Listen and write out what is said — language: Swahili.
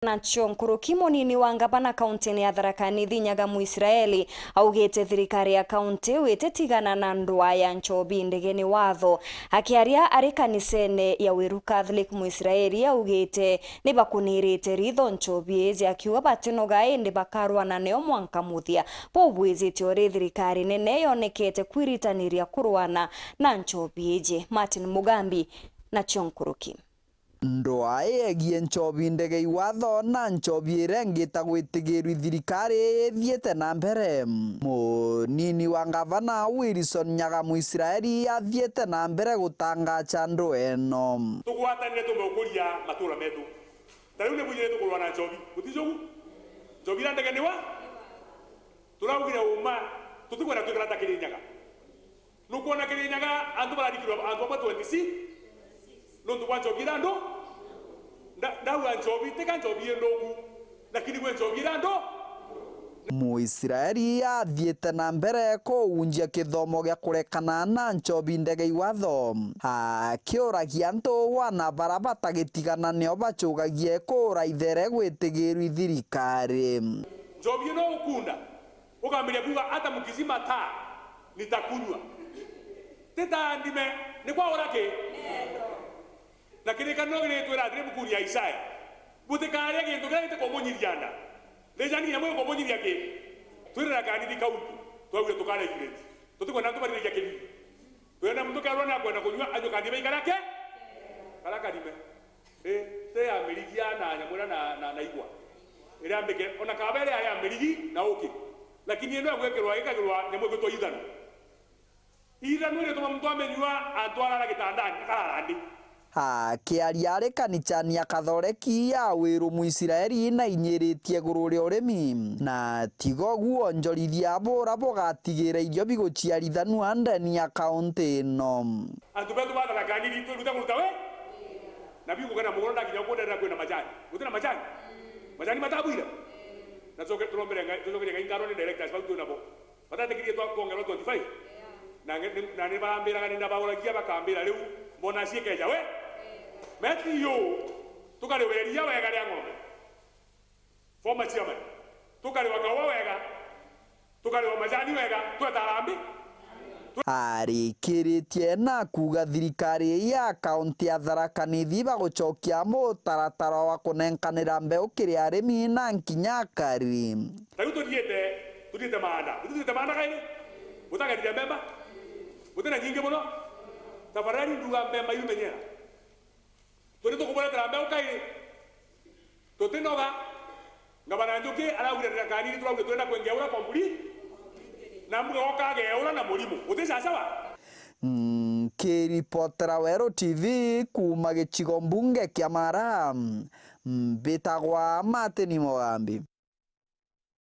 Nacho Nkuruki munini wa ngavana kaunti ya Tharaka Nithi Nyaga Israeli augite thirikari ya kaunti wititigana na ndwa ya nchobi ndegeni watho akiaria ari kanisene ya Wiru Catholic Israeli augite ni bakunirite ritho nchobi ezi akiuga batinoga indi bakarwana neo mwanka muthia bobwizite ori thirikari nene yonekete kwiritaniria kurwana na nchobi eji. Martin Mugambi Nacho Nkuruki. Ndwa yegie nchobi ndegei watho na nchobi irengita gwitigirwi thirikari ithiete na mbere. Munini wa ngavana Wilson Nyaga Israeli athiete na mbere gutangacha ndu eno. Tugwatanire tumukuria matura metu. Tariu ne bujire tukurwa na nchobi. Gutijogu. Nchobi ndege ni wa? Turabugira uma tutigwera tukarata Kirinyaga. Nukuona Kirinyaga andu bararikirwa andu ba 26 Nundu kwa nchobi ndo ndawa nchobi teka nchobi ndogu lakini we nchobi ndo Muisraeli athiete na mbere kuunjia kithomo gia kurekana na nchobi ndegei watho akiuragia ntu wana barabata gitigana neo bachugagie kuraithere gwitigirwi thirikari. Nchobi no ukunda ukamiria kuga hata mukizima taa nitakunywa teta ndime ni kwa orake na kirikano gire twira ndire bukuri ya Isaya butikare gintu gite ko munyiriana lejani yamwe ko munyiria ke twira kanidi kaunti twawe tukare kireti tutiko na tubari ya kedi twena mtu karona kwenda kunywa ajo kandi baikarake karaka dime te amerigiana nyamura na igwa ire ambeke ona kabere ya amerigi na oke lakini eno agwekerwa ikagirwa nyamwe gito ithano ile tuma mtu amenywa atwara na kitandani kararandi akiaria ari kanichani ya Kathoreki ya Wiru Muisraeli na inyiritie gururi urimi na tigo guo njorithia bora bogatigire irio biguchiarithanua ndani ya kaunti ino. Andu betu batara kaniri turuta kuruta we na bigu kana mugonda kinya kwenda kwenda majani gutena majani matabuira na zoke turombere ngaro ni directors bautu nabo batatekirie twakongera 25 na ne baambira kana ndabawolagia bakambira riu mbona siekeja we meti yo tukariweria wega ria ng'ombe former chairman tukariwagawa wega tukariwa majani wega twetarambi arikiritie na kuga thirikari ya kaunti ya Tharaka Nithi bagucokia mutaratara wa kunenkanira mbeu kiri arimi na nkinya kari. Tariu tuthiete maanda kaini mutagarithia mbemba mutena nyingi muno tabarani nduga mbemba yumenyera turito kuboretera mbeu kaini tutinoga ngabana njuki arawira kanini turawira twenda kwengeura kompuli na mbuga okageura na murimu utisha sawa. Kiripotera Wero TV kuma gicigo mbunge kia Mara mbitagwa Martin Mugambi.